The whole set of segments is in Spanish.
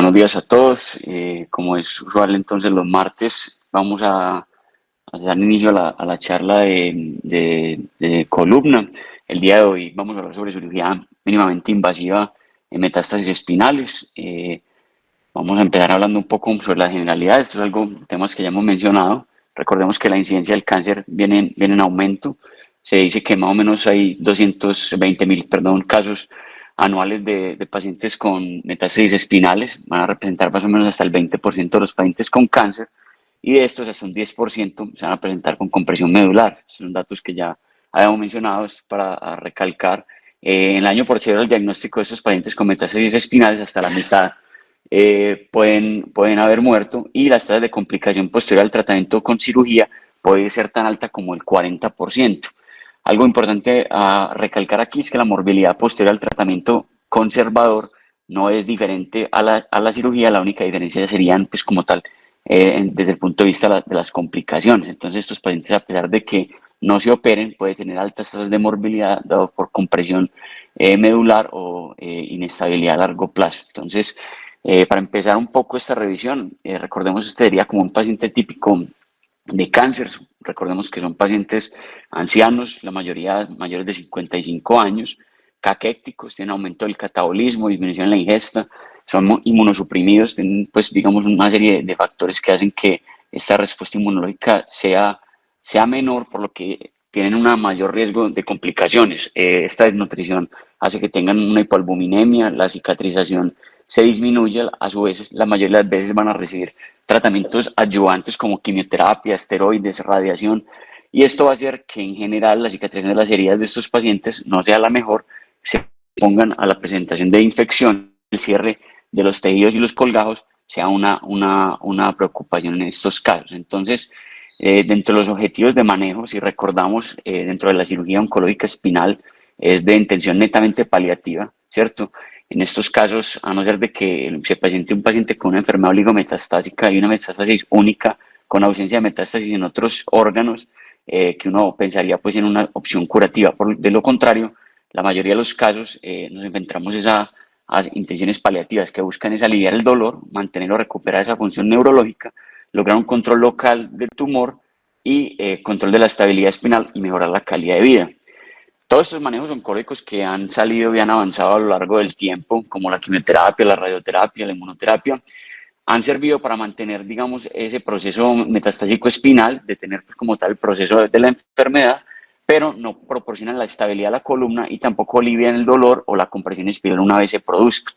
buenos días a todos. Como es usual, entonces los martes vamos a dar inicio a la charla de columna. El día de hoy vamos a hablar sobre cirugía mínimamente invasiva en metástasis espinales. Vamos a empezar hablando un poco sobre las generalidades. Esto es algo, temas que ya hemos mencionado. Recordemos que la incidencia del cáncer viene en aumento. Se dice que más o menos hay 220.000, casos anuales de pacientes con metástasis espinales. Van a representar más o menos hasta el 20% de los pacientes con cáncer. Y de estos, hasta un 10% se van a presentar con compresión medular. Son datos que ya habíamos mencionado, es para recalcar. En el año posterior al diagnóstico de estos pacientes con metástasis espinales, hasta la mitad pueden haber muerto, y las tasas de complicación posterior al tratamiento con cirugía puede ser tan alta como el 40%. Algo importante a recalcar aquí es que la morbilidad posterior al tratamiento conservador no es diferente a la cirugía. La única diferencia serían, pues como tal, desde el punto de vista de las complicaciones. Entonces, estos pacientes, a pesar de que no se operen, pueden tener altas tasas de morbilidad dado por compresión medular o inestabilidad a largo plazo. Entonces, para empezar un poco esta revisión, recordemos, este sería como un paciente típico de cáncer. Recordemos que son pacientes ancianos, la mayoría mayores de 55 años, caquéticos, tienen aumento del catabolismo, disminución en la ingesta, son inmunosuprimidos, tienen, pues, digamos, una serie de factores que hacen que esta respuesta inmunológica sea menor, por lo que tienen un mayor riesgo de complicaciones. Esta desnutrición hace que tengan una hipoalbuminemia, la cicatrización se disminuye. A su vez, la mayoría de las veces van a recibir tratamientos adyuvantes como quimioterapia, esteroides, radiación, y esto va a hacer que en general la cicatrización de las heridas de estos pacientes no sea la mejor, se pongan a la presentación de infección. El cierre de los tejidos y los colgajos sea una preocupación en estos casos. Entonces, dentro de los objetivos de manejo, si recordamos, dentro de la cirugía oncológica espinal es de intención netamente paliativa, ¿cierto? En estos casos, a no ser de que se presente un paciente con una enfermedad oligometastásica y una metástasis única con ausencia de metástasis en otros órganos, que uno pensaría pues en una opción curativa. De lo contrario, la mayoría de los casos nos enfrentamos a intenciones paliativas que buscan es aliviar el dolor, mantener o recuperar esa función neurológica, lograr un control local del tumor y control de la estabilidad espinal y mejorar la calidad de vida. Todos estos manejos oncológicos que han salido y han avanzado a lo largo del tiempo, como la quimioterapia, la radioterapia, la inmunoterapia, han servido para mantener, digamos, ese proceso metastásico espinal, de tener, pues, como tal el proceso de la enfermedad, pero no proporcionan la estabilidad a la columna y tampoco alivian el dolor o la compresión espinal una vez se produzca.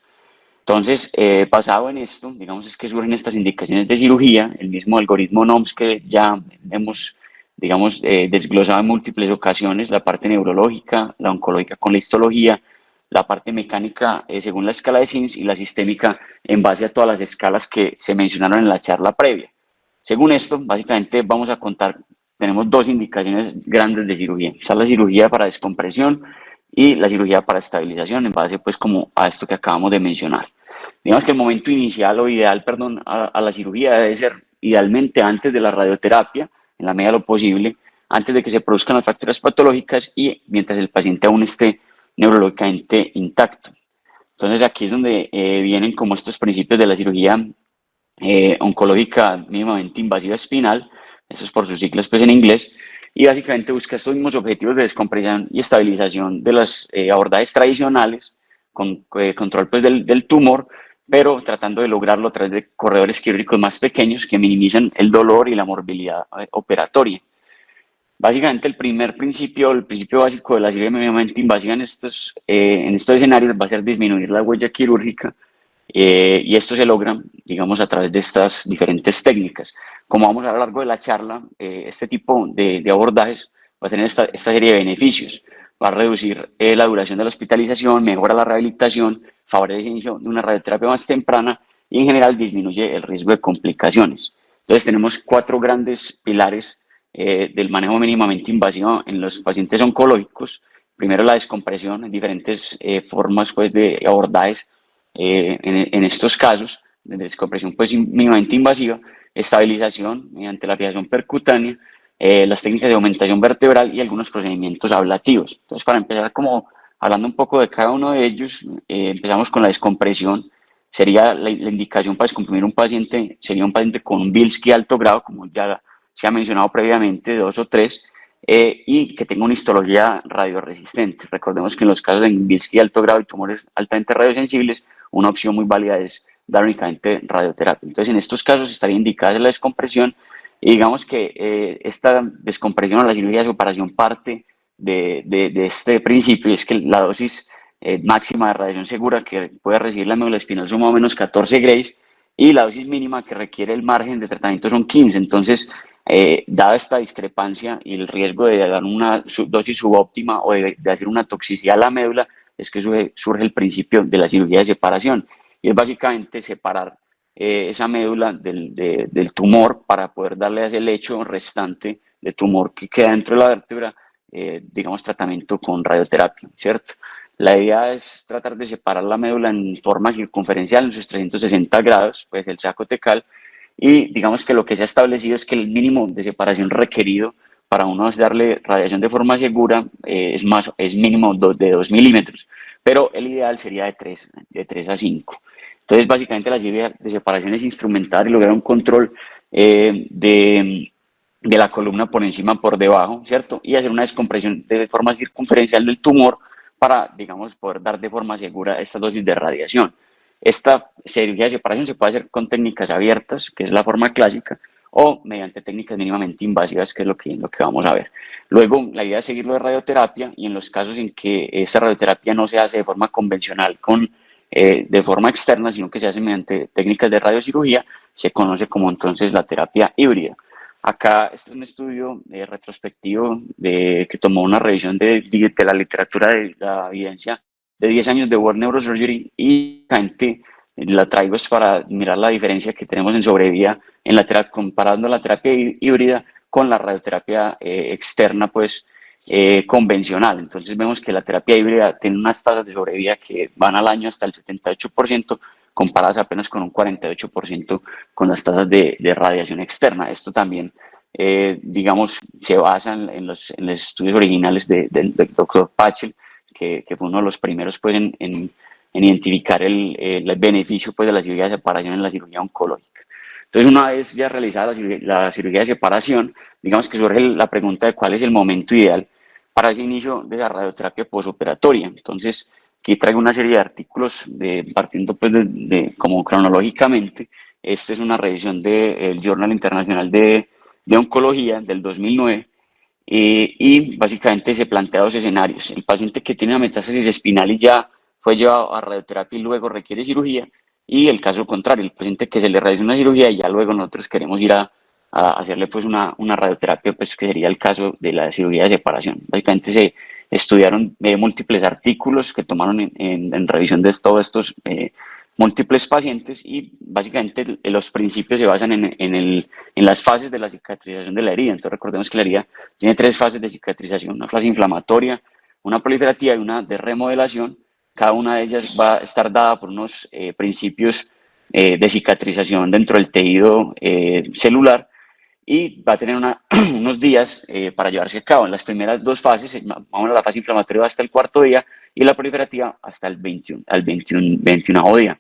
Entonces, basado en esto, digamos, es que surgen estas indicaciones de cirugía, el mismo algoritmo NOMS que ya hemos, digamos, desglosado en múltiples ocasiones: la parte neurológica, la oncológica con la histología, la parte mecánica según la escala de SIMS, y la sistémica en base a todas las escalas que se mencionaron en la charla previa. Según esto, básicamente vamos a contar, tenemos dos indicaciones grandes de cirugía. Está la cirugía para descompresión y la cirugía para estabilización, en base pues como a esto que acabamos de mencionar. Digamos que el momento inicial o ideal, perdón, a la cirugía debe ser idealmente antes de la radioterapia, en la medida de lo posible, antes de que se produzcan las fracturas patológicas y mientras el paciente aún esté neurológicamente intacto. Entonces aquí es donde vienen como estos principios de la cirugía oncológica mínimamente invasiva espinal, eso es por sus siglas pues en inglés, y básicamente busca estos mismos objetivos de descompresión y estabilización de las abordajes tradicionales, con control pues del tumor, pero tratando de lograrlo a través de corredores quirúrgicos más pequeños que minimizan el dolor y la morbilidad operatoria. Básicamente el principio básico de la cirugía mínimamente invasiva en estos escenarios va a ser disminuir la huella quirúrgica, y esto se logra, digamos, a través de estas diferentes técnicas. Como vamos a ver a lo largo de la charla, este tipo de abordajes va a tener esta serie de beneficios. Va a reducir la duración de la hospitalización, mejora la rehabilitación, favorece el inicio de una radioterapia más temprana y en general disminuye el riesgo de complicaciones. Entonces tenemos cuatro grandes pilares del manejo mínimamente invasivo en los pacientes oncológicos. Primero, la descompresión en diferentes formas pues, de abordajes. En estos casos de descompresión pues mínimamente invasiva, estabilización mediante la fijación percutánea, las técnicas de aumentación vertebral y algunos procedimientos ablativos. Entonces, para empezar como hablando un poco de cada uno de ellos, empezamos con la descompresión. sería la indicación para descomprimir un paciente, sería un paciente con un Bilski alto grado, como ya se ha mencionado previamente, 2 o 3, y que tenga una histología radioresistente. Recordemos que en los casos de Bilski alto grado y tumores altamente radiosensibles, una opción muy válida es dar únicamente radioterapia. Entonces, en estos casos estaría indicada la descompresión, y digamos que esta descompresión o la cirugía de separación parte de este principio, y es que la dosis máxima de radiación segura que puede recibir la médula espinal son más o menos 14 grays, y la dosis mínima que requiere el margen de tratamiento son 15. Entonces, dada esta discrepancia y el riesgo de dar una dosis subóptima o de hacer una toxicidad a la médula, es que surge el principio de la cirugía de separación, y es básicamente separar esa médula del tumor para poder darle a ese lecho restante de tumor que queda dentro de la vértebra, digamos, tratamiento con radioterapia, ¿cierto? La idea es tratar de separar la médula en forma circunferencial en sus 360 grados, pues el saco tecal, y digamos que lo que se ha establecido es que el mínimo de separación requerido para uno darle radiación de forma segura es mínimo de 2 milímetros, pero el ideal sería de 3 a 5. Entonces, básicamente la cirugía de separación es instrumental y lograr un control de la columna por encima, por debajo, ¿cierto? Y hacer una descompresión de forma circunferencial del tumor para, digamos, poder dar de forma segura esta dosis de radiación. Esta cirugía de separación se puede hacer con técnicas abiertas, que es la forma clásica, o mediante técnicas mínimamente invasivas, que es lo que vamos a ver. Luego, la idea es seguirlo de radioterapia, y en los casos en que esta radioterapia no se hace de forma convencional de forma externa, sino que se hace mediante técnicas de radiocirugía, se conoce como entonces la terapia híbrida. Acá este es un estudio retrospectivo que tomó una revisión de la literatura de la evidencia de 10 años de World Neurosurgery, y gente la traigo es para mirar la diferencia que tenemos en sobrevida en comparando la terapia híbrida con la radioterapia externa, pues convencional. Entonces vemos que la terapia híbrida tiene unas tasas de sobrevida que van al año hasta el 78%, comparadas apenas con un 48% con las tasas de radiación externa. Esto también, digamos, se basa en los estudios originales del doctor Pachel, que fue uno de los primeros pues, en identificar el beneficio pues, de la cirugía de separación en la cirugía oncológica. Entonces, una vez ya realizada la cirugía de separación, digamos que surge la pregunta de cuál es el momento ideal para ese inicio de la radioterapia posoperatoria. Entonces, aquí traigo una serie de artículos partiendo pues como cronológicamente. Esta es una revisión del Journal Internacional de Oncología del 2009, y básicamente se plantea dos escenarios. El paciente que tiene una metástasis espinal y ya fue llevado a radioterapia y luego requiere cirugía, y el caso contrario, el paciente que se le realiza una cirugía y ya luego nosotros queremos ir a hacerle pues una radioterapia, pues que sería el caso de la cirugía de separación. Básicamente se estudiaron múltiples artículos que tomaron en revisión de todos estos múltiples pacientes, y básicamente los principios se basan en las fases de la cicatrización de la herida. Entonces recordemos que la herida tiene 3 fases de cicatrización: una fase inflamatoria, una proliferativa y una de remodelación. Cada una de ellas va a estar dada por unos principios de cicatrización dentro del tejido celular, y va a tener unos días para llevarse a cabo. En las primeras 2 fases, vamos a la fase inflamatoria hasta el 4.º día y la proliferativa hasta el 21.º día.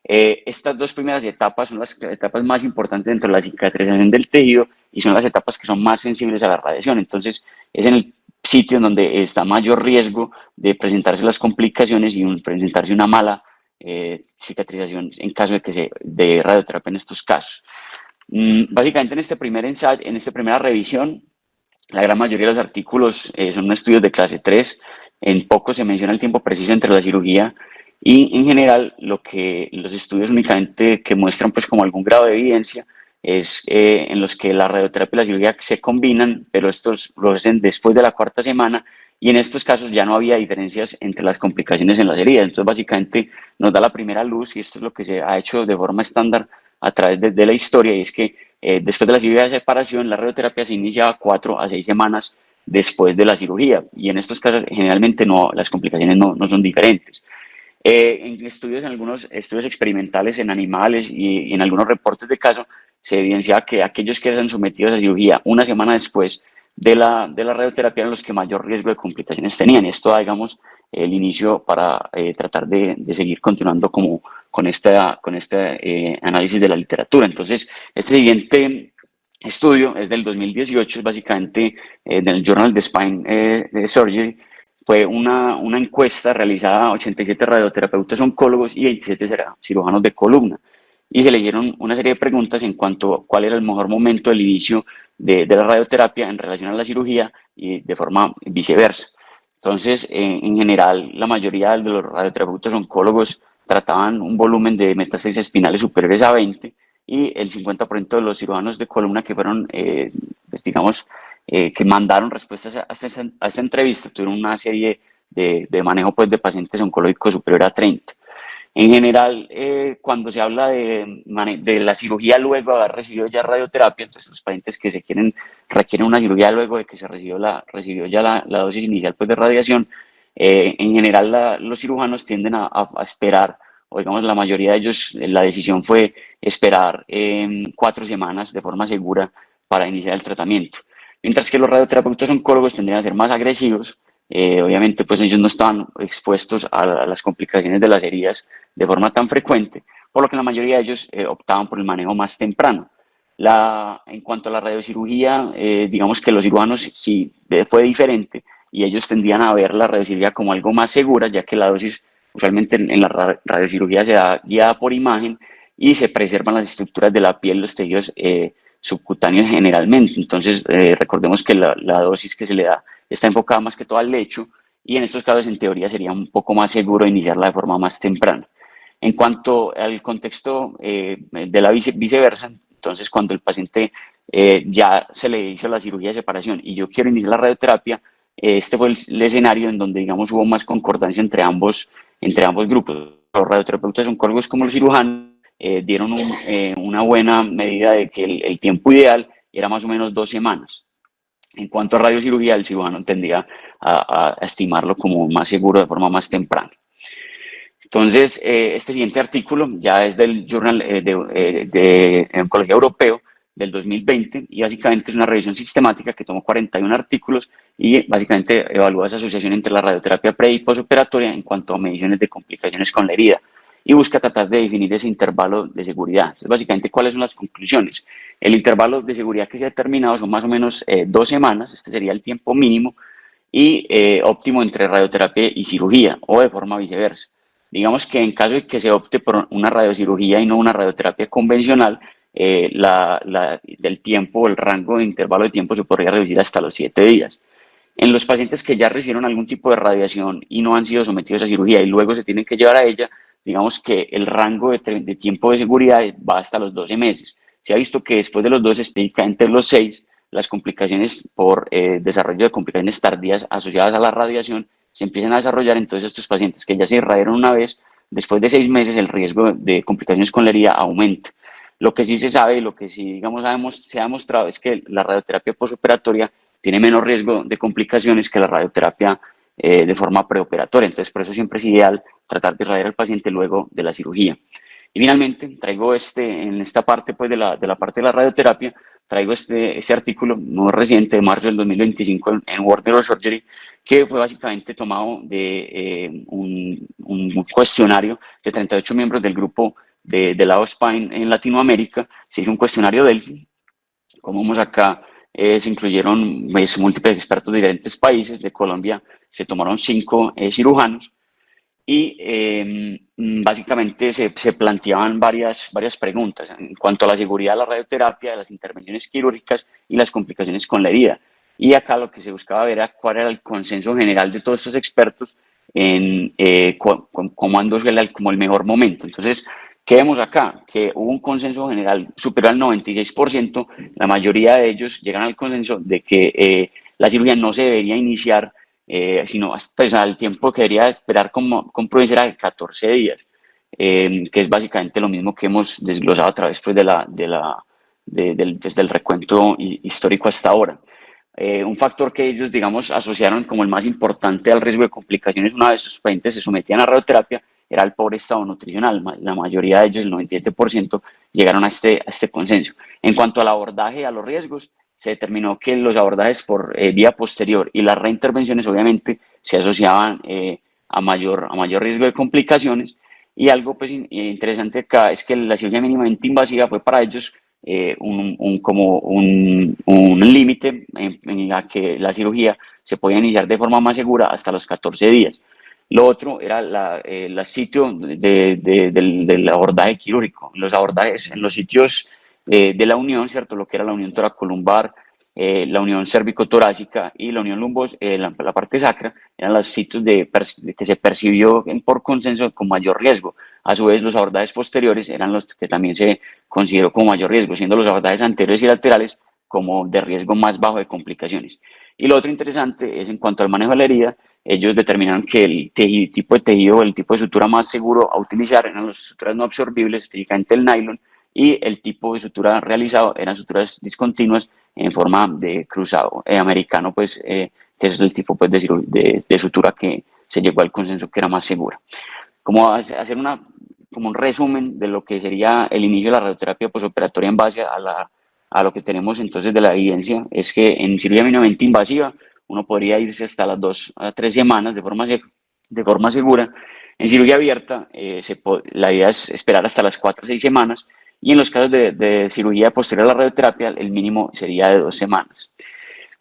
Estas 2 primeras etapas son las etapas más importantes dentro de la cicatrización del tejido, y son las etapas que son más sensibles a la radiación. Entonces, es en el sitio en donde está mayor riesgo de presentarse las complicaciones y presentarse una mala cicatrización en caso de radioterapia en estos casos. Básicamente en este primer ensayo, en esta primera revisión, la gran mayoría de los artículos son estudios de clase 3. En poco se menciona el tiempo preciso entre la cirugía, y en general los estudios únicamente que muestran pues como algún grado de evidencia es en los que la radioterapia y la cirugía se combinan, pero estos lo hacen después de la 4.ª semana, y en estos casos ya no había diferencias entre las complicaciones en las heridas. Entonces básicamente nos da la primera luz, y esto es lo que se ha hecho de forma estándar a través de la historia, y es que después de la cirugía de separación, la radioterapia se inicia 4 a 6 semanas después de la cirugía, y en estos casos generalmente las complicaciones no son diferentes. En algunos estudios experimentales en animales y en algunos reportes de caso, se evidenciaba que aquellos que eran sometidos a cirugía una semana después de la radioterapia eran los que mayor riesgo de complicaciones tenían. Esto da, digamos, el inicio para tratar de seguir continuando con este análisis de la literatura. Entonces, este siguiente estudio es del 2018, es básicamente del Journal de Spine Surgery. Fue una encuesta realizada a 87 radioterapeutas oncólogos y 27 cirujanos de columna. Y se le dieron una serie de preguntas en cuanto a cuál era el mejor momento del inicio de la radioterapia en relación a la cirugía y de forma viceversa. Entonces, en general, la mayoría de los radioterapeutas oncólogos trataban un volumen de metástasis espinales superiores a 20 y el 50% de los cirujanos de columna que fueron, pues digamos, que mandaron respuestas a esta entrevista tuvieron una serie de manejo pues, de pacientes oncológicos superior a 30. En general, cuando se habla de la cirugía luego de haber recibido ya radioterapia, entonces los pacientes que requieren una cirugía luego de que recibió ya la dosis inicial pues, de radiación, en general los cirujanos tienden a esperar, o digamos la mayoría de ellos, la decisión fue esperar 4 semanas de forma segura para iniciar el tratamiento. Mientras que los radioterapeutas oncólogos tendrían a ser más agresivos. Obviamente, pues ellos no estaban expuestos a las complicaciones de las heridas de forma tan frecuente, por lo que la mayoría de ellos optaban por el manejo más temprano. En cuanto a la radiocirugía, digamos que los cirujanos sí fue diferente y ellos tendían a ver la radiocirugía como algo más segura, ya que la dosis usualmente en la radiocirugía se da guiada por imagen y se preservan las estructuras de la piel, los tejidos subcutáneos generalmente. Entonces, recordemos que la dosis que se le da está enfocada más que todo al lecho y en estos casos en teoría sería un poco más seguro iniciarla de forma más temprana. En cuanto al contexto de la viceversa, entonces cuando el paciente ya se le hizo la cirugía de separación y yo quiero iniciar la radioterapia, este fue el escenario en donde digamos hubo más concordancia entre ambos grupos. Los radioterapeutas oncólogos como los cirujanos dieron una buena medida de que el tiempo ideal era más o menos 2 semanas. En cuanto a radiocirugía, el cirujano tendría a estimarlo como más seguro de forma más temprana. Entonces, este siguiente artículo ya es del Journal de Oncología Europeo del 2020 y básicamente es una revisión sistemática que tomó 41 artículos y básicamente evalúa esa asociación entre la radioterapia pre y postoperatoria en cuanto a mediciones de complicaciones con la herida y busca tratar de definir ese intervalo de seguridad. Entonces, básicamente, ¿cuáles son las conclusiones? El intervalo de seguridad que se ha determinado son más o menos 2 semanas, este sería el tiempo mínimo y óptimo entre radioterapia y cirugía o de forma viceversa. Digamos que en caso de que se opte por una radiocirugía y no una radioterapia convencional, del tiempo, el rango de intervalo de tiempo se podría reducir hasta los 7 días. En los pacientes que ya recibieron algún tipo de radiación y no han sido sometidos a cirugía y luego se tienen que llevar a ella, digamos que el rango de tiempo de seguridad va hasta los 12 meses. Se ha visto que después de los 12, específicamente los 6, las complicaciones por desarrollo de complicaciones tardías asociadas a la radiación se empiezan a desarrollar. Entonces estos pacientes que ya se irradiaron una vez, después de 6 meses el riesgo de complicaciones con la herida aumenta. Lo que sí se sabe y lo que sí digamos se ha demostrado es que la radioterapia postoperatoria tiene menos riesgo de complicaciones que la radioterapia de forma preoperatoria. Entonces, por eso siempre es ideal tratar de irradiar al paciente luego de la cirugía. Y finalmente, traigo en esta parte pues, de la parte de la radioterapia, traigo este artículo muy reciente de marzo del 2025 en World Neurosurgery, que fue básicamente tomado de un cuestionario de 38 miembros del grupo de la Spine en Latinoamérica. Se hizo un cuestionario Delphi. Como vemos acá, se incluyeron pues, múltiples expertos de diferentes países. De Colombia se tomaron 5 cirujanos y básicamente se planteaban varias preguntas en cuanto a la seguridad de la radioterapia, de las intervenciones quirúrgicas y las complicaciones con la herida. Y acá lo que se buscaba ver era cuál era el consenso general de todos estos expertos en cómo era como el mejor momento. Entonces, ¿qué vemos acá? Que hubo un consenso general superior al 96%, la mayoría de ellos llegan al consenso de que la cirugía no se debería iniciar sino pues, al tiempo que debería esperar con prudencia era de 14 días, que es básicamente lo mismo que hemos desglosado a través pues, del recuento histórico hasta ahora. Un factor que ellos, digamos, asociaron como el más importante al riesgo de complicaciones una vez sus pacientes se sometían a radioterapia era el pobre estado nutricional. La mayoría de ellos, el 97%, llegaron a este consenso. En cuanto al abordaje, a los riesgos, se determinó que los abordajes por vía posterior y las reintervenciones obviamente se asociaban a mayor riesgo de complicaciones Y algo pues interesante acá es que la cirugía mínimamente invasiva fue para ellos como un límite en la que la cirugía se podía iniciar de forma más segura hasta los 14 días. Lo otro era el sitio del abordaje quirúrgico. Los abordajes en los sitios de la unión, ¿cierto? Lo que era la unión toracolumbar, la unión cérvico-torácica y la unión lumbos, la parte sacra, eran los sitios que se percibió por consenso con mayor riesgo. A su vez, los abordajes posteriores eran los que también se consideró como mayor riesgo, siendo los abordajes anteriores y laterales como de riesgo más bajo de complicaciones. Y lo otro interesante es en cuanto al manejo de la herida, ellos determinaron que el tipo de tejido, el tipo de sutura más seguro a utilizar eran las suturas no absorbibles, específicamente el nylon, y el tipo de sutura realizado eran suturas discontinuas en forma de cruzado americano, pues, que es el tipo pues, de sutura que se llegó al consenso que era más segura. Como hacer como un resumen de lo que sería el inicio de la radioterapia posoperatoria en base a lo que tenemos entonces de la evidencia, es que en cirugía mínimamente invasiva uno podría irse hasta las 2 a 3 semanas de forma segura. En cirugía abierta, la idea es esperar hasta las 4 o 6 semanas, y en los casos de cirugía posterior a la radioterapia, el mínimo sería de 2 semanas.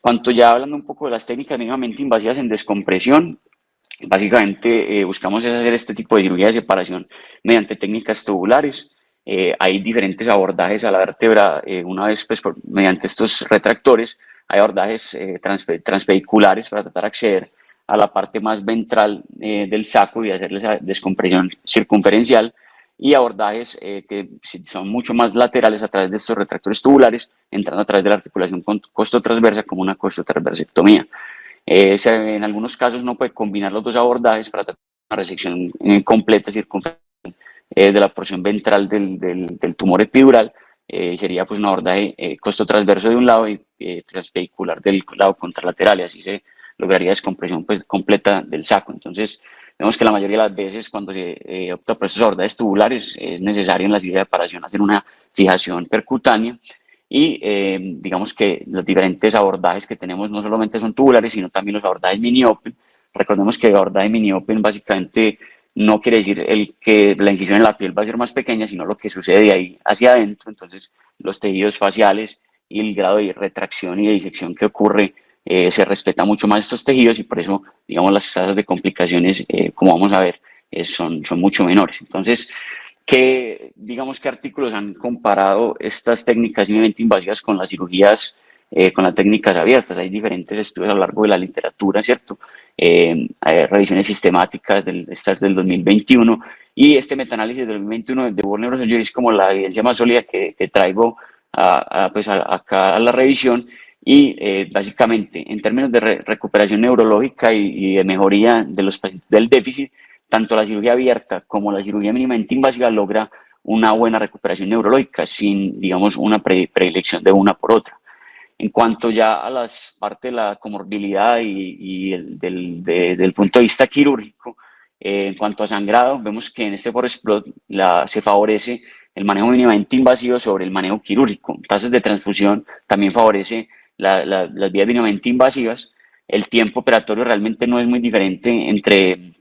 Cuanto ya hablando un poco de las técnicas mínimamente invasivas en descompresión, básicamente buscamos hacer este tipo de cirugía de separación mediante técnicas tubulares. Hay diferentes abordajes a la vértebra, una vez pues, mediante estos retractores, hay abordajes transpediculares para tratar de acceder a la parte más ventral del saco y hacerles esa descompresión circunferencial, y abordajes que son mucho más laterales a través de estos retractores tubulares, entrando a través de la articulación costotransversa como una costotransversectomía. En algunos casos uno puede combinar los dos abordajes para tratar una resección completa circunferencial de la porción ventral del tumor epidural. Sería pues un abordaje costotransverso de un lado y transpedicular del lado contralateral, y así se lograría descompresión pues, completa del saco. Entonces, vemos que la mayoría de las veces cuando se opta por estos abordajes tubulares es necesario en la cirugía de separación hacer una fijación percutánea, y digamos que los diferentes abordajes que tenemos no solamente son tubulares, sino también los abordajes mini-open. Recordemos que el abordaje mini-open básicamente no quiere decir que la incisión en la piel va a ser más pequeña, sino lo que sucede de ahí hacia adentro. Entonces, los tejidos faciales y el grado de retracción y de disección que ocurre, se respeta mucho más estos tejidos, y por eso, digamos, las tasas de complicaciones, como vamos a ver, son mucho menores. Entonces, digamos, qué artículos han comparado estas técnicas mínimamente invasivas con las cirugías, con las técnicas abiertas? Hay diferentes estudios a lo largo de la literatura, ¿cierto? Hay revisiones sistemáticas, estas del 2021, y este metaanálisis del 2021 de World Neurosurgery es como la evidencia más sólida que traigo acá a la revisión. Y básicamente, en términos de recuperación neurológica y de mejoría de los pacientes del déficit, tanto la cirugía abierta como la cirugía mínimamente invasiva logra una buena recuperación neurológica sin, digamos, una predilección de una por otra. En cuanto ya a las partes de la comorbilidad del punto de vista quirúrgico, en cuanto a sangrado, vemos que en este forest plot se favorece el manejo mínimamente invasivo sobre el manejo quirúrgico. Tasas de transfusión también favorece las vías mínimamente invasivas. El tiempo operatorio realmente no es muy diferente entre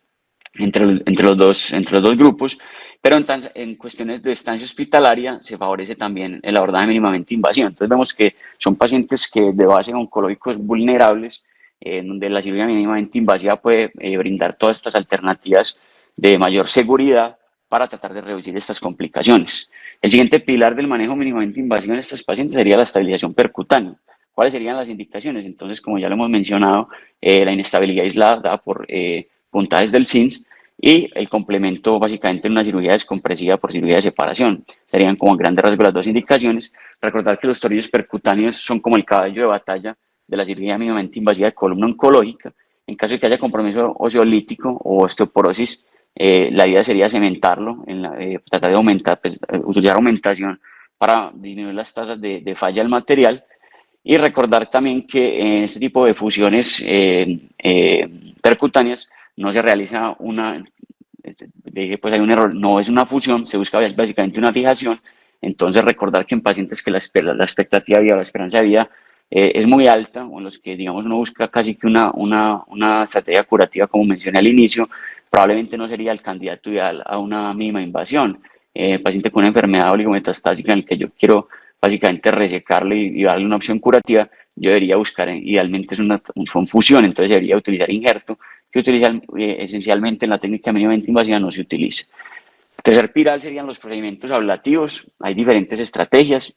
los dos grupos, pero en cuestiones de estancia hospitalaria se favorece también el abordaje mínimamente invasivo. Entonces vemos que son pacientes que de base oncológicos vulnerables, donde la cirugía mínimamente invasiva puede brindar todas estas alternativas de mayor seguridad para tratar de reducir estas complicaciones. El siguiente pilar del manejo mínimamente invasivo en estos pacientes sería la estabilización percutánea. ¿Cuáles serían las indicaciones? Entonces, como ya lo hemos mencionado, la inestabilidad aislada dada por puntajes del CINS, y el complemento básicamente en una cirugía descompresiva por cirugía de separación. Serían como grandes rasgos las dos indicaciones. Recordar que los torillos percutáneos son como el caballo de batalla de la cirugía mínimamente invasiva de columna oncológica. En caso de que haya compromiso osteolítico o osteoporosis, la idea sería cementarlo, tratar de aumentar, pues, utilizar aumentación para disminuir las tasas de falla del material. Y recordar también que en este tipo de fusiones percutáneas no se realiza pues hay un error, no es una fusión, se busca básicamente una fijación. Entonces recordar que en pacientes que la expectativa de vida o la esperanza de vida es muy alta, o en los que digamos uno busca casi que una estrategia curativa, como mencioné al inicio, probablemente no sería el candidato ideal a una mínima invasión. El paciente con una enfermedad oligometastásica en el que yo quiero básicamente resecarle y darle una opción curativa, yo debería buscar, idealmente es una fusión, entonces debería utilizar injerto, que esencialmente en la técnica mínimamente invasiva no se utiliza. Tercer pilar serían los procedimientos ablativos. Hay diferentes estrategias.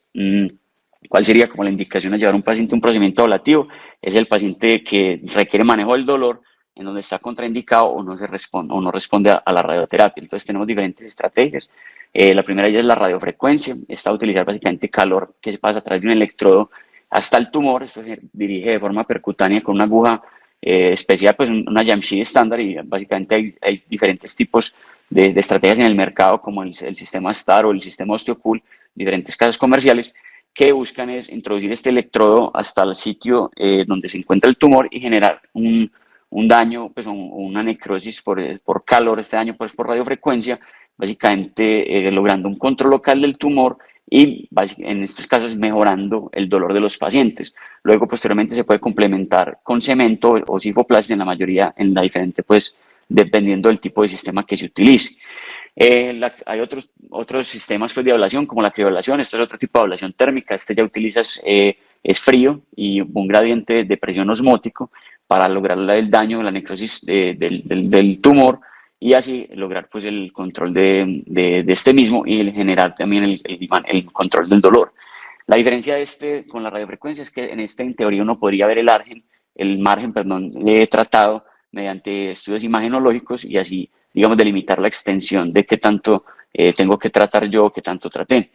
¿Cuál sería como la indicación a llevar a un paciente a un procedimiento ablativo? Es el paciente que requiere manejo del dolor, en donde está contraindicado o no responde a la radioterapia. Entonces tenemos diferentes estrategias. La primera ya es la radiofrecuencia. Esta va a utilizar básicamente calor que se pasa a través de un electrodo hasta el tumor. Esto se dirige de forma percutánea con una aguja especial, pues una Jamshid estándar, y básicamente hay diferentes tipos de estrategias en el mercado, como el sistema STAR o el sistema OsteoCool, diferentes casas comerciales, que buscan es introducir este electrodo hasta el sitio donde se encuentra el tumor y generar un daño, pues una necrosis por calor, este daño pues por radiofrecuencia, básicamente logrando un control local del tumor y en estos casos mejorando el dolor de los pacientes. Luego posteriormente se puede complementar con cemento o cifoplastia en la diferente, pues dependiendo del tipo de sistema que se utilice. Hay otros sistemas pues, de ablación, como la crioblación. Esto es otro tipo de ablación térmica. Este ya utilizas, es frío y un gradiente de presión osmótico para lograr el daño, la necrosis del tumor, y así lograr pues, el control de este mismo y generar también el control del dolor. La diferencia de este con la radiofrecuencia es que en teoría uno podría ver el margen, tratado mediante estudios imagenológicos y así, digamos, delimitar la extensión de qué tanto tengo que tratar yo, qué tanto traté.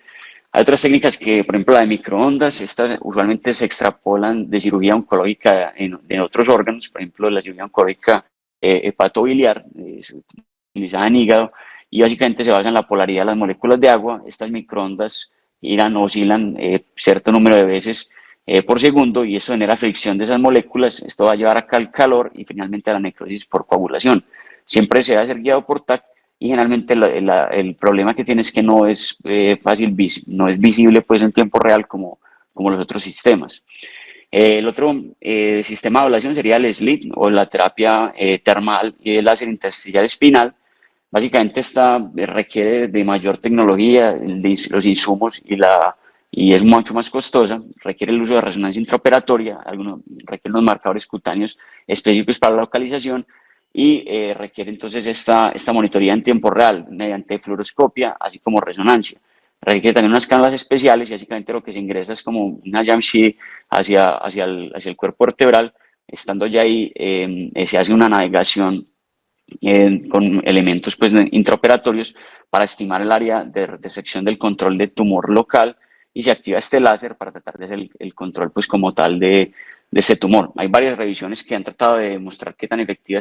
Hay otras técnicas que, por ejemplo, la de microondas, estas usualmente se extrapolan de cirugía oncológica en otros órganos, por ejemplo, la cirugía oncológica hepatobiliar, se utiliza en hígado, y básicamente se basa en la polaridad de las moléculas de agua. Estas microondas oscilan cierto número de veces por segundo, y eso genera fricción de esas moléculas. Esto va a llevar acá al calor y finalmente a la necrosis por coagulación. Siempre se va a ser guiado por TAC, y generalmente el problema que tiene es que no es no es visible pues en tiempo real como los otros sistemas. El otro sistema de ablación sería el SLIT o la terapia termal y el láser intersticial espinal. Básicamente esta requiere de mayor tecnología, los insumos y es mucho más costosa, requiere el uso de resonancia intraoperatoria, requiere unos marcadores cutáneos específicos para la localización y requiere entonces esta monitoría en tiempo real mediante fluoroscopia, así como resonancia. Requiere también unas cánulas especiales y básicamente lo que se ingresa es como una Jamshid hacia el cuerpo vertebral. Estando ya ahí, se hace una navegación con elementos pues, intraoperatorios para estimar el área de sección del control de tumor local, y se activa este láser para tratar de hacer el control pues, como tal de este tumor. Hay varias revisiones que han tratado de demostrar qué tan efectiva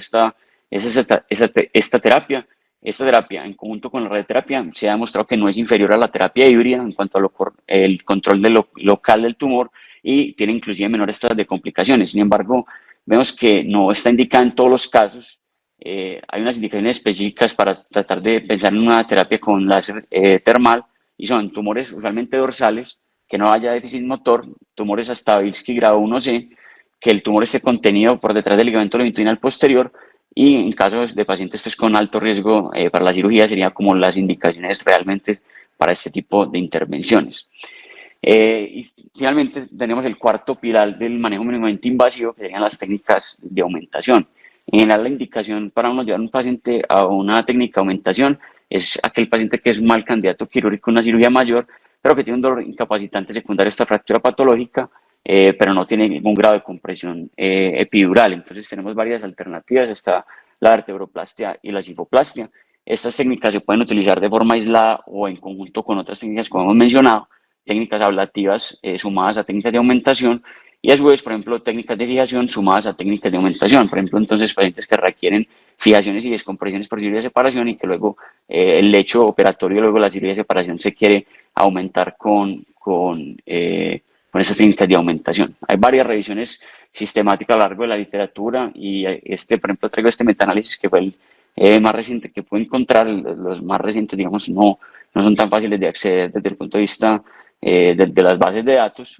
es esta terapia. Esta terapia, en conjunto con la radioterapia, se ha demostrado que no es inferior a la terapia híbrida en cuanto al control local del tumor, y tiene inclusive menores tasas de complicaciones. Sin embargo, vemos que no está indicada en todos los casos. Hay unas indicaciones específicas para tratar de pensar en una terapia con láser termal, y son tumores usualmente dorsales, que no haya déficit motor, tumores hasta Bilski grado 1C, que el tumor esté contenido por detrás del ligamento longitudinal posterior, y en casos de pacientes pues, con alto riesgo para la cirugía serían como las indicaciones realmente para este tipo de intervenciones. Y finalmente tenemos el cuarto pilar del manejo mínimamente invasivo, que serían las técnicas de aumentación. En general, la indicación para uno llevar a un paciente a una técnica de aumentación es aquel paciente que es mal candidato quirúrgico a una cirugía mayor, pero que tiene un dolor incapacitante secundario a esta fractura patológica, pero no tiene ningún grado de compresión epidural. Entonces tenemos varias alternativas. Está la vertebroplastia y la cifoplastia. Estas técnicas se pueden utilizar de forma aislada o en conjunto con otras técnicas, como hemos mencionado, técnicas ablativas sumadas a técnicas de aumentación, y a su vez, por ejemplo, técnicas de fijación sumadas a técnicas de aumentación. Por ejemplo, entonces, pacientes que requieren fijaciones y descompresiones por cirugía de separación, y que luego el lecho operatorio, luego la cirugía de separación, se quiere aumentar con esas técnicas de aumentación. Hay varias revisiones sistemáticas a lo largo de la literatura, y por ejemplo, traigo este metaanálisis que fue el más reciente que pude encontrar. Los más recientes, digamos, no son tan fáciles de acceder desde el punto de vista de las bases de datos.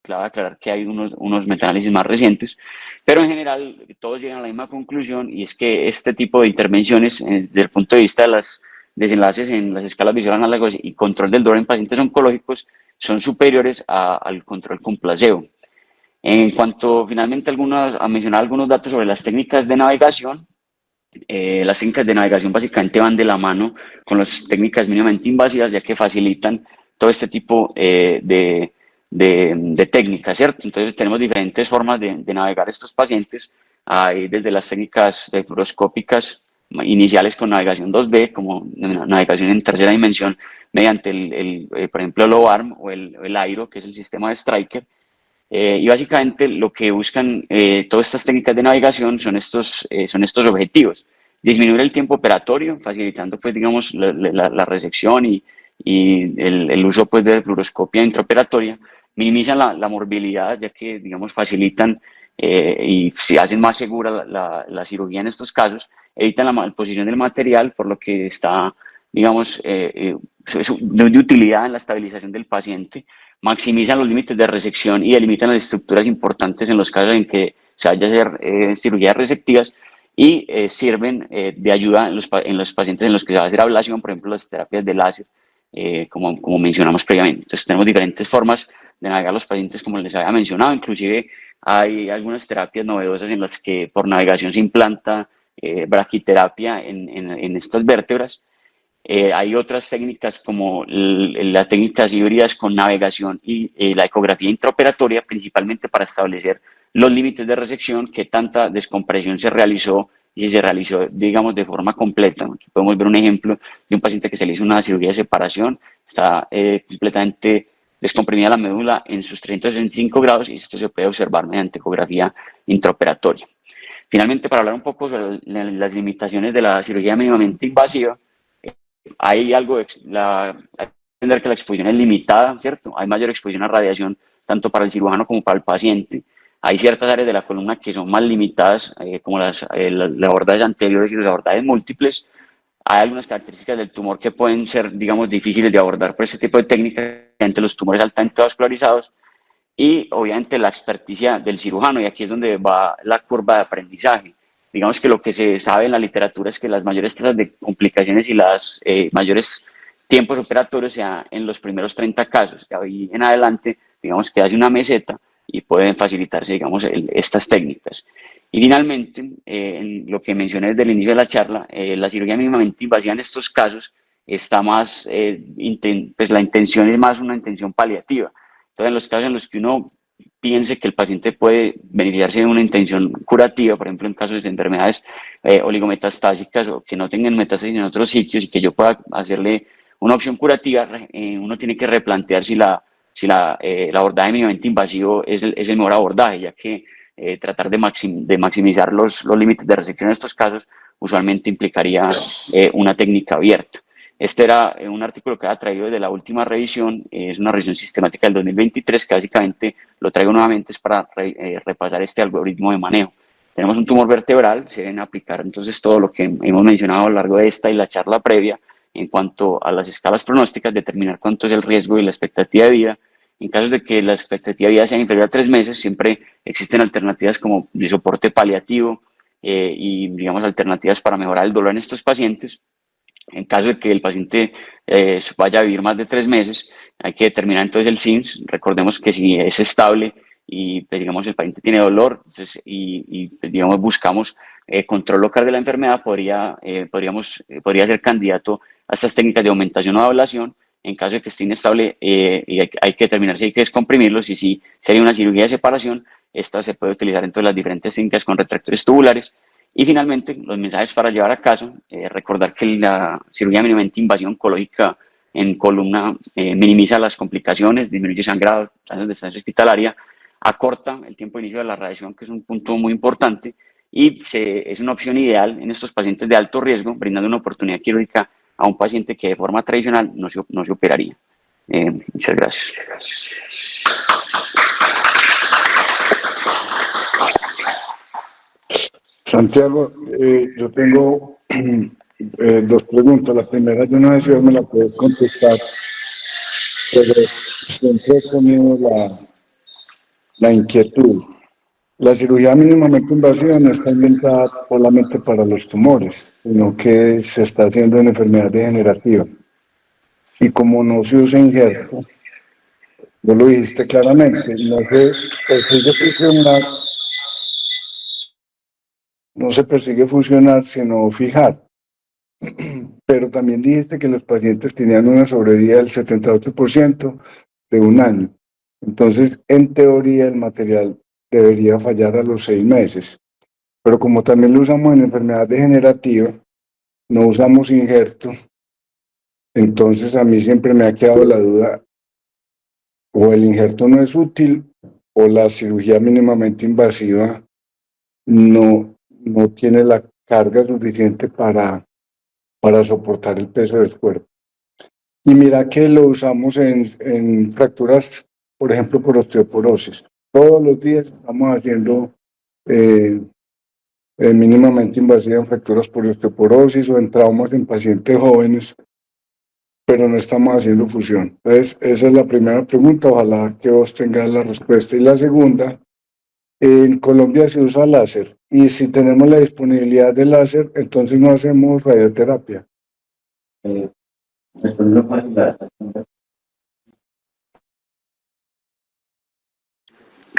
Claro, aclarar que hay unos metaanálisis más recientes, pero en general todos llegan a la misma conclusión, y es que este tipo de intervenciones, desde el punto de vista de los desenlaces en las escalas visual análogos y control del dolor en pacientes oncológicos, son superiores al control con placebo. En cuanto finalmente a mencionar algunos datos sobre las técnicas de navegación, las técnicas de navegación básicamente van de la mano con las técnicas mínimamente invasivas, ya que facilitan todo este tipo de técnicas, ¿cierto? Entonces tenemos diferentes formas de navegar estos pacientes. Hay desde las técnicas fluoroscópicas iniciales con navegación 2D, como navegación en tercera dimensión, mediante por ejemplo, el OARM o el AIRO, que es el sistema de Stryker. Y básicamente lo que buscan todas estas técnicas de navegación son estos objetivos: disminuir el tiempo operatorio, facilitando, pues, digamos, la resección y el uso, pues, de fluoroscopia intraoperatoria; minimizan la morbilidad, ya que, digamos, facilitan y se hacen más segura la cirugía en estos casos; evitan la malposición del material, por lo que está, digamos, de utilidad en la estabilización del paciente; maximizan los límites de resección y delimitan las estructuras importantes en los casos en que se vaya a hacer cirugías resectivas; y sirven de ayuda en los pacientes en los que se va a hacer ablación, por ejemplo, las terapias de láser, como mencionamos previamente. Entonces tenemos diferentes formas de navegar los pacientes, como les había mencionado. Inclusive hay algunas terapias novedosas en las que por navegación se implanta braquiterapia en estas vértebras. Hay otras técnicas como las técnicas híbridas con navegación y la ecografía intraoperatoria, principalmente para establecer los límites de resección, qué tanta descompresión se realizó y si se realizó, digamos, de forma completa. Aquí podemos ver un ejemplo de un paciente que se le hizo una cirugía de separación, está completamente descomprimida la médula en sus 365 grados, y esto se puede observar mediante ecografía intraoperatoria. Finalmente, para hablar un poco sobre las limitaciones de la cirugía mínimamente invasiva, hay que entender que la exposición es limitada, ¿cierto? Hay mayor exposición a radiación tanto para el cirujano como para el paciente. Hay ciertas áreas de la columna que son más limitadas, como las abordajes anteriores y los abordajes múltiples. Hay algunas características del tumor que pueden ser, digamos, difíciles de abordar por este tipo de técnicas, entre los tumores altamente vascularizados y, obviamente, la experticia del cirujano. Y aquí es donde va la curva de aprendizaje. Digamos que lo que se sabe en la literatura es que las mayores tasas de complicaciones y las mayores tiempos operatorios se dan en los primeros 30 casos. De ahí en adelante, digamos que hace una meseta y pueden facilitarse, digamos, estas técnicas. Y finalmente, lo que mencioné desde el inicio de la charla, la cirugía mínimamente invasiva en estos casos está más, pues la intención es más una intención paliativa. Entonces, en los casos en los que uno piense que el paciente puede beneficiarse de una intención curativa, por ejemplo, en casos de enfermedades oligometastásicas o que no tengan metástasis en otros sitios, y que yo pueda hacerle una opción curativa, uno tiene que replantear si el abordaje mínimamente invasivo es el mejor abordaje, ya que tratar de maximizar los límites de resección en estos casos usualmente implicaría una técnica abierta. Este era un artículo que ha traído de la última revisión, es una revisión sistemática del 2023, que básicamente lo traigo nuevamente es para repasar este algoritmo de manejo. Tenemos un tumor vertebral, se deben aplicar entonces todo lo que hemos mencionado a lo largo de esta y la charla previa en cuanto a las escalas pronósticas, determinar cuánto es el riesgo y la expectativa de vida. En caso de que la expectativa de vida sea inferior a 3 meses, siempre existen alternativas como de soporte paliativo y, digamos, alternativas para mejorar el dolor en estos pacientes. En caso de que el paciente vaya a vivir más de 3 meses, hay que determinar entonces el SIMS. Recordemos que si es estable y, pues, digamos, el paciente tiene dolor, entonces, pues, digamos, buscamos control local de la enfermedad, podría ser candidato a estas técnicas de aumentación o de ablación. En caso de que esté inestable, y hay que determinar si hay que descomprimirlo, si hay una cirugía de separación. Esta se puede utilizar en todas las diferentes técnicas con retractores tubulares. Y finalmente, los mensajes para llevar a caso: recordar que la cirugía mínimamente invasiva oncológica en columna minimiza las complicaciones, disminuye sangrado, tasas de estancia hospitalaria, acorta el tiempo de inicio de la radiación, que es un punto muy importante, y es una opción ideal en estos pacientes de alto riesgo, brindando una oportunidad quirúrgica a un paciente que de forma tradicional no se operaría. Muchas gracias. Santiago, yo tengo dos preguntas. La primera, yo no sé si me la puedes contestar, pero siempre he tenido la inquietud. La cirugía mínimamente invasiva no está inventada solamente para los tumores, sino que se está haciendo en enfermedad degenerativa. Y como no se usa injerto, vos lo dijiste claramente, no se persigue fusionar, sino fijar. Pero también dijiste que los pacientes tenían una sobrevida del 78% de un año. Entonces, en teoría, el material debería fallar a los 6 meses. Pero como también lo usamos en enfermedad degenerativa, no usamos injerto, entonces a mí siempre me ha quedado la duda, o el injerto no es útil, o la cirugía mínimamente invasiva no tiene la carga suficiente para soportar el peso del cuerpo. Y mira que lo usamos en fracturas, por ejemplo, por osteoporosis. Todos los días estamos haciendo mínimamente invasiva en fracturas por osteoporosis o en traumas en pacientes jóvenes, pero no estamos haciendo fusión. Entonces, esa es la primera pregunta. Ojalá que vos tengas la respuesta. Y la segunda, en Colombia se usa láser y si tenemos la disponibilidad de láser, entonces no hacemos radioterapia.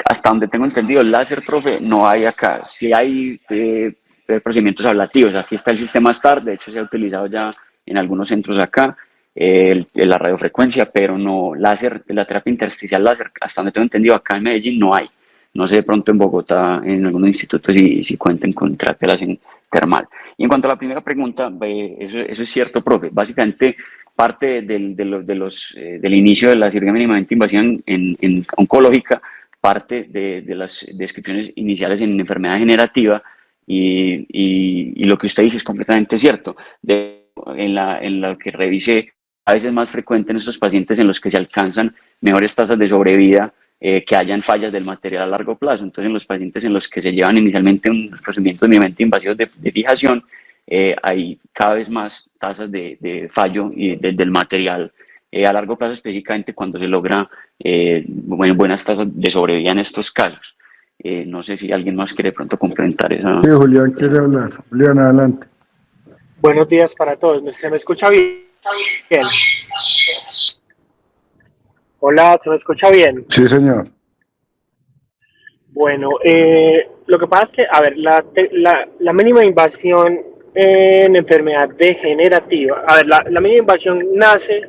Hasta donde tengo entendido, el láser, profe, no hay acá. Sí hay procedimientos ablativos. Aquí está el sistema STAR, de hecho se ha utilizado ya en algunos centros acá, la radiofrecuencia, pero no láser, la terapia intersticial láser, hasta donde tengo entendido, acá en Medellín no hay. No sé de pronto en Bogotá, en algunos institutos, si cuenten con terapia láser termal. Y en cuanto a la primera pregunta, eso es cierto, profe. Básicamente, parte del inicio de la cirugía mínimamente invasiva en oncológica parte de las descripciones iniciales en enfermedad degenerativa y lo que usted dice es completamente cierto. En lo que revisé, a veces es más frecuente en estos pacientes en los que se alcanzan mejores tasas de sobrevida que hayan fallas del material a largo plazo. Entonces, en los pacientes en los que se llevan inicialmente unos procedimientos mínimamente invasivos de fijación, hay cada vez más tasas de fallo del material a largo plazo, específicamente cuando se logra buenas tasas de sobrevida en estos casos. No sé si alguien más quiere pronto complementar esa. Sí, Julián quiere hablar. Julián, adelante. Buenos días para todos. ¿Se me escucha bien? Hola, ¿se me escucha bien? Sí, señor. Bueno, lo que pasa es que, a ver, la mínima invasión en enfermedad degenerativa, a ver, la mínima invasión nace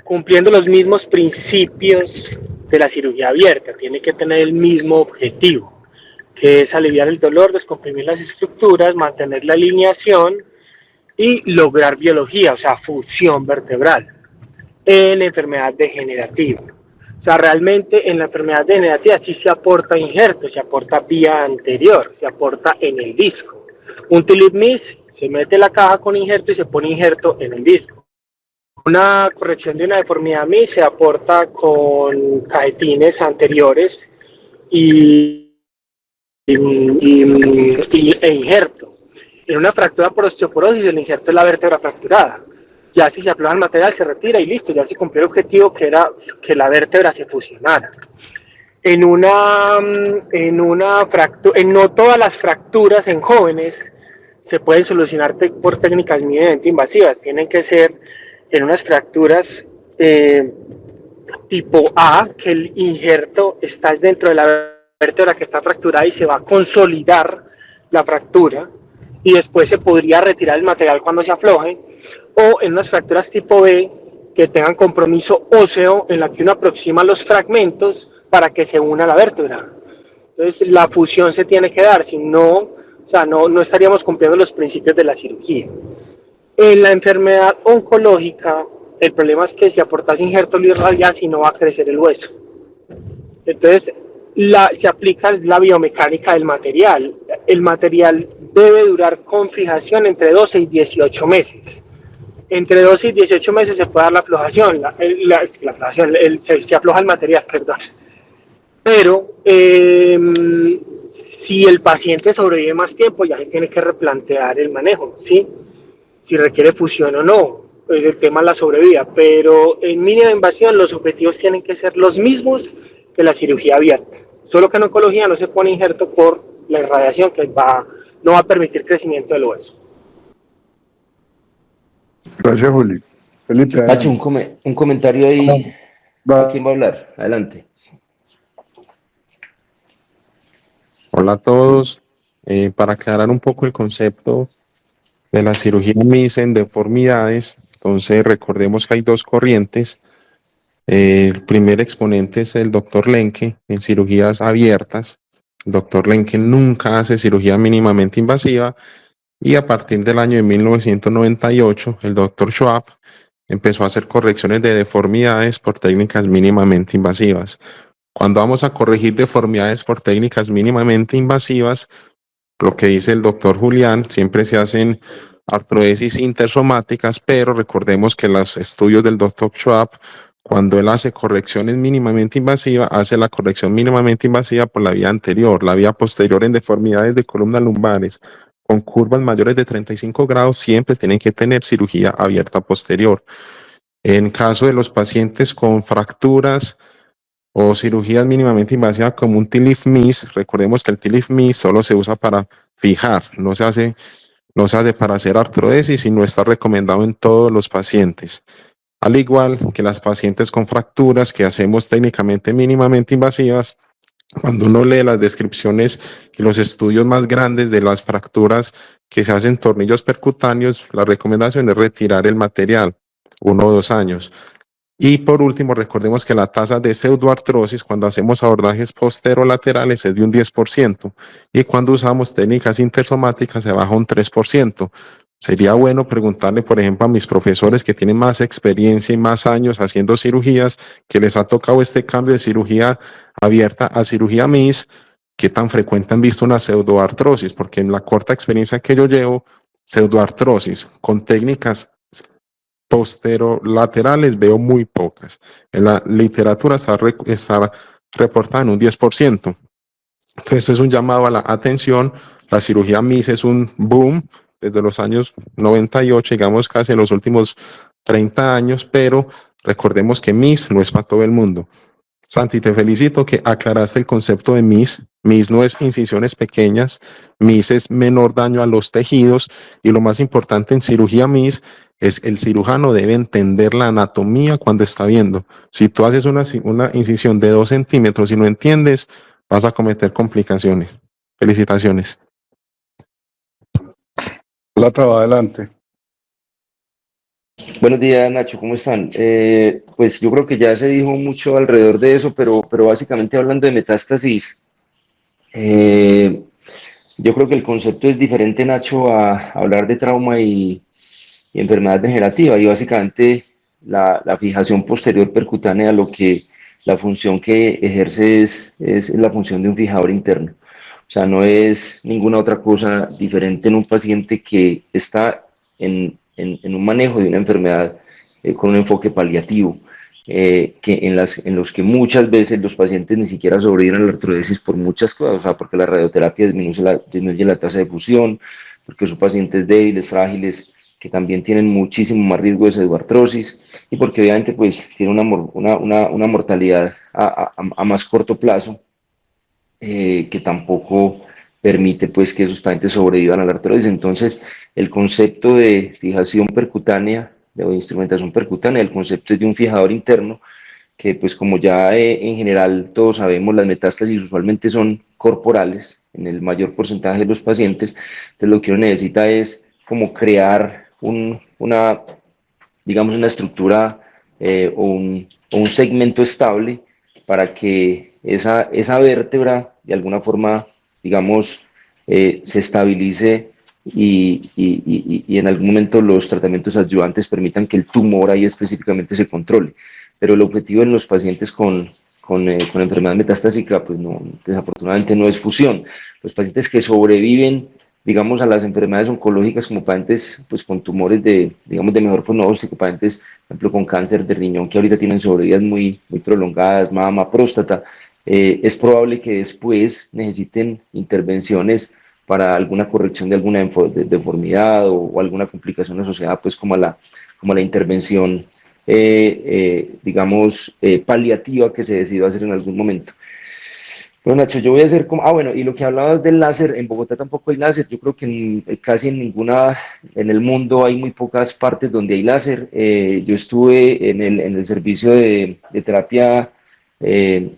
cumpliendo los mismos principios de la cirugía abierta, tiene que tener el mismo objetivo, que es aliviar el dolor, descomprimir las estructuras, mantener la alineación y lograr biología, o sea, fusión vertebral en enfermedad degenerativa. O sea, realmente en la enfermedad degenerativa sí se aporta injerto, se aporta vía anterior, se aporta en el disco. Un TLIP-MIS, se mete la caja con injerto y se pone injerto en el disco. Una corrección de una deformidad MIS se aporta con cajetines anteriores e injerto. En una fractura por osteoporosis, el injerto es la vértebra fracturada. Ya si se afloja el material, se retira y listo, ya se cumplió el objetivo que era que la vértebra se fusionara. En no todas las fracturas en jóvenes se pueden solucionar por técnicas mínimamente invasivas, tienen que ser en unas fracturas tipo A, que el injerto está dentro de la vértebra que está fracturada y se va a consolidar la fractura y después se podría retirar el material cuando se afloje, o en unas fracturas tipo B que tengan compromiso óseo en la que uno aproxima los fragmentos para que se una la vértebra. Entonces la fusión se tiene que dar, si no, o sea, no estaríamos cumpliendo los principios de la cirugía. En la enfermedad oncológica, el problema es que si aportas injerto luz radial, si no va a crecer el hueso. Entonces, se aplica la biomecánica del material. El material debe durar con fijación entre 12 y 18 meses. Entre 12 y 18 meses se puede dar la aflojación, se afloja el material, perdón. Pero si el paciente sobrevive más tiempo, ya se tiene que replantear el manejo, ¿sí? Si requiere fusión o no. pues el tema es la sobrevida, pero en mínima invasión los objetivos tienen que ser los mismos que la cirugía abierta, solo que en oncología no se pone injerto por la irradiación que no va a permitir crecimiento del hueso. Gracias, Juli. Felipe, Nacho, un comentario ahí. ¿A quién va a hablar? Adelante. Hola a todos. Para aclarar un poco el concepto de la cirugía MIS en deformidades, entonces recordemos que hay dos corrientes. El primer exponente es el doctor Lenke en cirugías abiertas. El doctor Lenke nunca hace cirugía mínimamente invasiva y a partir del año de 1998 el doctor Schwab empezó a hacer correcciones de deformidades por técnicas mínimamente invasivas. Cuando vamos a corregir deformidades por técnicas mínimamente invasivas, lo que dice el doctor Julián, siempre se hacen artrodesis intersomáticas, pero recordemos que los estudios del doctor Schwab, cuando él hace correcciones mínimamente invasivas, hace la corrección mínimamente invasiva por la vía anterior, la vía posterior en deformidades de columnas lumbares con curvas mayores de 35 grados, siempre tienen que tener cirugía abierta posterior. En caso de los pacientes con fracturas o cirugías mínimamente invasivas como un TLIF-MIS, recordemos que el TLIF-MIS solo se usa para fijar, no se hace para hacer artrodesis y no está recomendado en todos los pacientes. Al igual que las pacientes con fracturas que hacemos técnicamente mínimamente invasivas, cuando uno lee las descripciones y los estudios más grandes de las fracturas que se hacen tornillos percutáneos, la recomendación es retirar el material 1 o 2 años. Y por último, recordemos que la tasa de pseudoartrosis cuando hacemos abordajes posterolaterales es de un 10% y cuando usamos técnicas intersomáticas se baja un 3%. Sería bueno preguntarle, por ejemplo, a mis profesores que tienen más experiencia y más años haciendo cirugías, que les ha tocado este cambio de cirugía abierta a cirugía MIS, qué tan frecuente han visto una pseudoartrosis, porque en la corta experiencia que yo llevo, pseudoartrosis con técnicas posterolaterales veo muy pocas. En la literatura está reportada en un 10%. Entonces, esto es un llamado a la atención. La cirugía MIS es un boom desde los años 98, digamos casi en los últimos 30 años, pero recordemos que MIS no es para todo el mundo. Santi, te felicito que aclaraste el concepto de MIS. MIS no es incisiones pequeñas, MIS es menor daño a los tejidos y lo más importante en cirugía MIS es el cirujano debe entender la anatomía cuando está viendo. Si tú haces una incisión de 2 centímetros y no entiendes, vas a cometer complicaciones. Felicitaciones. Plata, va adelante. Buenos días, Nacho, ¿cómo están? Pues yo creo que ya se dijo mucho alrededor de eso, pero básicamente hablando de metástasis, yo creo que el concepto es diferente, Nacho, a hablar de trauma y enfermedad degenerativa, y básicamente la fijación posterior percutánea, la función que ejerce es la función de un fijador interno. O sea, no es ninguna otra cosa diferente en un paciente que está en un manejo de una enfermedad con un enfoque paliativo, que en los que muchas veces los pacientes ni siquiera sobreviven a la artrodesis por muchas cosas, o sea, porque la radioterapia disminuye la tasa de fusión, porque su paciente es débil, es frágiles, que también tienen muchísimo más riesgo de pseudoartrosis y porque obviamente pues tiene una mortalidad a más corto plazo, que tampoco permite pues que esos pacientes sobrevivan a la artrosis. Entonces el concepto de fijación percutánea o instrumentación percutánea, el concepto es de un fijador interno que pues como ya en general todos sabemos, las metástasis usualmente son corporales en el mayor porcentaje de los pacientes. Entonces lo que uno necesita es como crear digamos una estructura o un segmento estable para que esa vértebra de alguna forma, digamos, se estabilice y en algún momento los tratamientos adyuvantes permitan que el tumor ahí específicamente se controle. Pero el objetivo en los pacientes con enfermedad metastásica, pues no, desafortunadamente no es fusión. Los pacientes que sobreviven, digamos, a las enfermedades oncológicas como pacientes pues, con tumores digamos, de mejor pronóstico, pacientes, por ejemplo, con cáncer de riñón que ahorita tienen sobrevidas muy prolongadas, mama, próstata, es probable que después necesiten intervenciones para alguna corrección de alguna deformidad o alguna complicación asociada pues como a como la intervención, digamos, paliativa que se decidió hacer en algún momento. Bueno, Nacho, yo voy a hacer como, bueno, y lo que hablabas del láser, en Bogotá tampoco hay láser, yo creo que casi en ninguna, en el mundo hay muy pocas partes donde hay láser. Yo estuve en el servicio de terapia eh,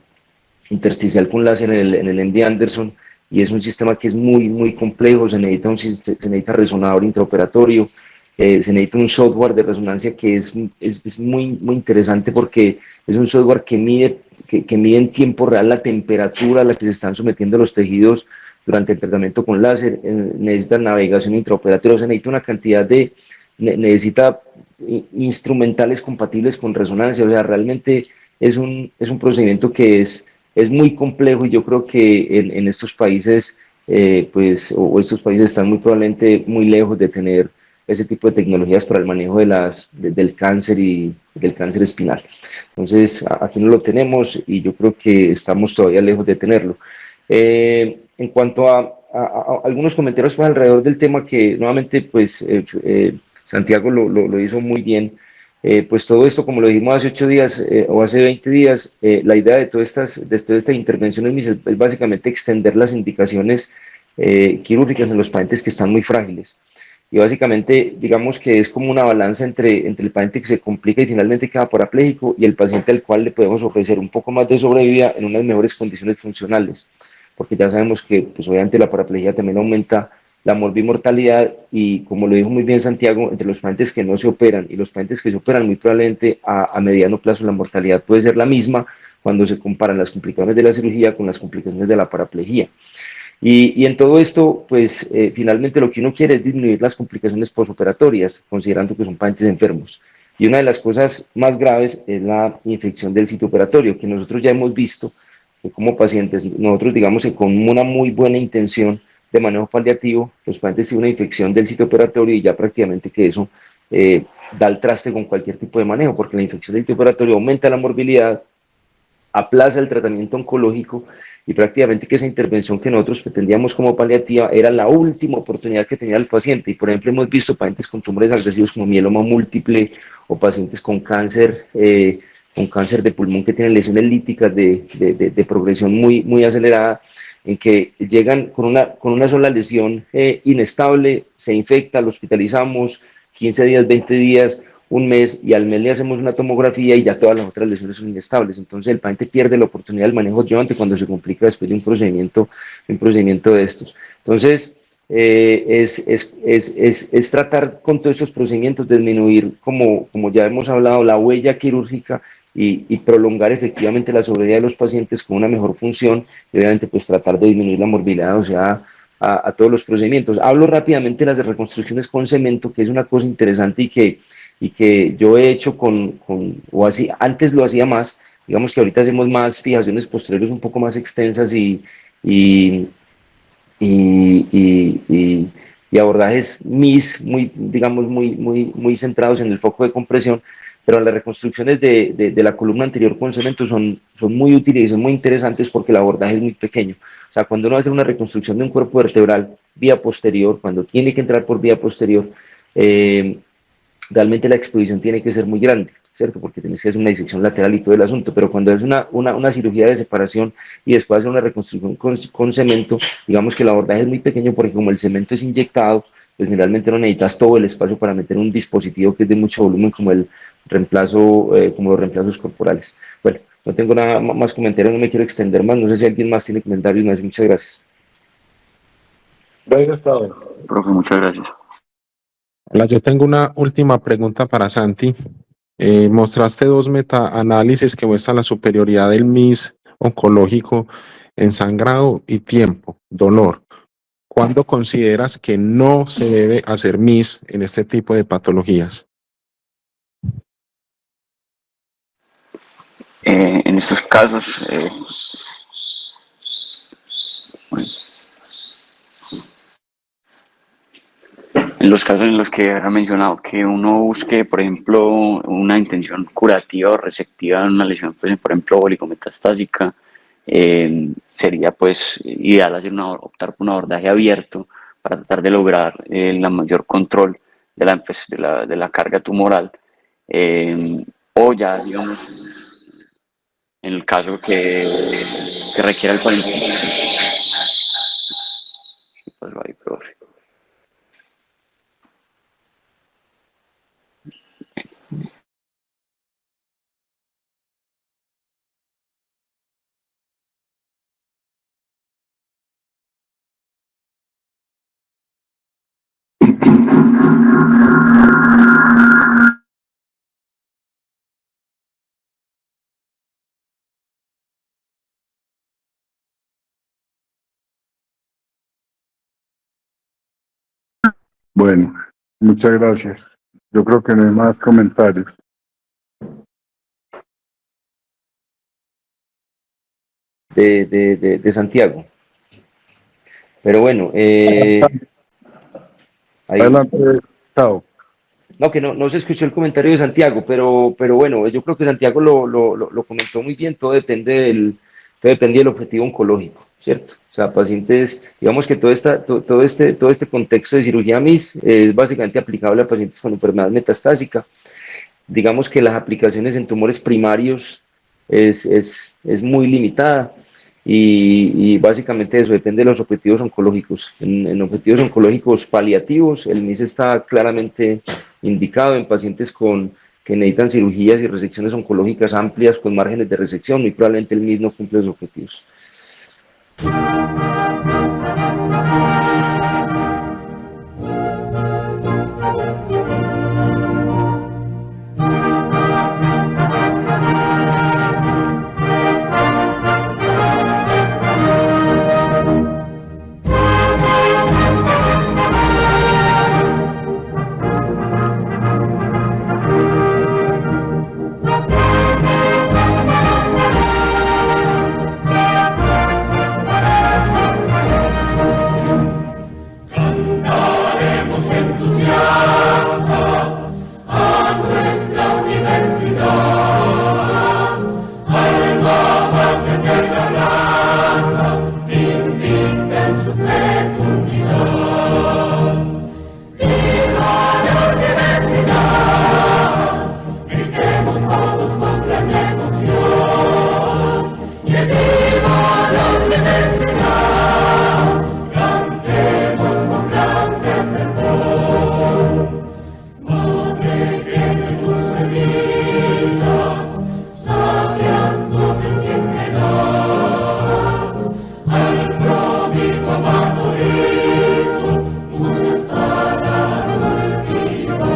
intersticial con láser en el MD Anderson, y es un sistema que es muy, muy complejo, se necesita resonador intraoperatorio, se necesita un software de resonancia que es muy, muy interesante porque es un software que mide en tiempo real la temperatura a la que se están sometiendo los tejidos durante el tratamiento con láser, necesita navegación intraoperatoria, se necesita una cantidad necesita instrumentales compatibles con resonancia, o sea, realmente es un procedimiento que es muy complejo, y yo creo que en estos países, pues, o estos países están muy probablemente muy lejos de tener ese tipo de tecnologías para el manejo del cáncer y del cáncer espinal. Entonces, aquí no lo tenemos y yo creo que estamos todavía lejos de tenerlo. En cuanto a algunos comentarios pues, alrededor del tema que nuevamente pues Santiago lo hizo muy bien. Pues todo esto, como lo dijimos hace 8 días o hace 20 días, la idea de todas estas intervenciones es básicamente extender las indicaciones quirúrgicas en los pacientes que están muy frágiles. Y básicamente, digamos que es como una balanza entre el paciente que se complica y finalmente queda parapléjico y el paciente al cual le podemos ofrecer un poco más de sobrevida en unas mejores condiciones funcionales. Porque ya sabemos que, pues obviamente, la paraplegia también aumenta la morbimortalidad, y como lo dijo muy bien Santiago, entre los pacientes que no se operan y los pacientes que se operan, muy probablemente a mediano plazo la mortalidad puede ser la misma cuando se comparan las complicaciones de la cirugía con las complicaciones de la paraplegia. Y en todo esto, pues finalmente lo que uno quiere es disminuir las complicaciones postoperatorias, considerando que son pacientes enfermos. Y una de las cosas más graves es la infección del sitio operatorio, que nosotros ya hemos visto que como pacientes, nosotros digamos que con una muy buena intención de manejo paliativo, los pacientes tienen una infección del sitio operatorio y ya prácticamente que eso da el traste con cualquier tipo de manejo, porque la infección del sitio operatorio aumenta la morbilidad, aplaza el tratamiento oncológico, y prácticamente que esa intervención que nosotros pretendíamos como paliativa era la última oportunidad que tenía el paciente. Y por ejemplo hemos visto pacientes con tumores agresivos como mieloma múltiple o pacientes con cáncer de pulmón que tienen lesiones líticas de progresión muy, muy acelerada, en que llegan con una sola lesión inestable, se infecta, lo hospitalizamos 15 días, 20 días, un mes, y al mes le hacemos una tomografía y ya todas las otras lesiones son inestables. Entonces el paciente pierde la oportunidad del manejo adyuvante cuando se complica después de un procedimiento de estos. Entonces, es tratar con todos estos procedimientos de disminuir, como ya hemos hablado, la huella quirúrgica y prolongar efectivamente la sobrevida de los pacientes con una mejor función, y obviamente pues tratar de disminuir la morbilidad, o sea, a todos los procedimientos. Hablo rápidamente de las reconstrucciones con cemento, que es una cosa interesante y que yo he hecho o así, antes lo hacía más, digamos que ahorita hacemos más fijaciones posteriores un poco más extensas y, y abordajes muy, digamos, muy centrados en el foco de compresión, pero las reconstrucciones de la columna anterior con cemento son muy útiles y son muy interesantes porque el abordaje es muy pequeño. O sea, cuando uno va a hacer una reconstrucción de un cuerpo vertebral vía posterior, cuando tiene que entrar por vía posterior, realmente la exposición tiene que ser muy grande, ¿cierto? Porque tienes que hacer una disección lateral y todo el asunto, pero cuando es una cirugía de separación y después hacer una reconstrucción con cemento, digamos que el abordaje es muy pequeño porque como el cemento es inyectado, pues generalmente no necesitas todo el espacio para meter un dispositivo que es de mucho volumen como como los reemplazos corporales. Bueno, no tengo nada más comentarios, no me quiero extender más, no sé si alguien más tiene comentarios. Muchas gracias. Gracias, Pablo. Profe, muchas gracias. Hola, yo tengo una última pregunta para Santi. Mostraste 2 metaanálisis que muestran la superioridad del MIS oncológico en sangrado y tiempo, dolor. ¿Cuándo consideras que no se debe hacer MIS en este tipo de patologías? En estos casos, bueno, en los casos en los que ha mencionado que uno busque, por ejemplo, una intención curativa o resectiva en una lesión, pues, por ejemplo, oligometastásica, sería pues ideal optar por un abordaje abierto para tratar de lograr el mayor control de la carga tumoral, o ya, digamos, en el caso que requiera el paciente. ¿Qué pasó ahí, profe? Bueno, muchas gracias. Yo creo que no hay más comentarios. de Santiago. Pero bueno, ahí, Adelante, chao. no, que no se escuchó el comentario de Santiago, pero bueno, yo creo que Santiago lo comentó muy bien, todo depende del objetivo oncológico, ¿cierto? O sea, pacientes, digamos que todo este contexto de cirugía MIS es básicamente aplicable a pacientes con enfermedad metastásica. Digamos que las aplicaciones en tumores primarios es muy limitada. Y básicamente eso depende de los objetivos oncológicos. En objetivos oncológicos paliativos, el MIS está claramente indicado en pacientes que necesitan cirugías y resecciones oncológicas amplias con márgenes de resección. Muy probablemente el MIS no cumple los objetivos. Muchas para la última.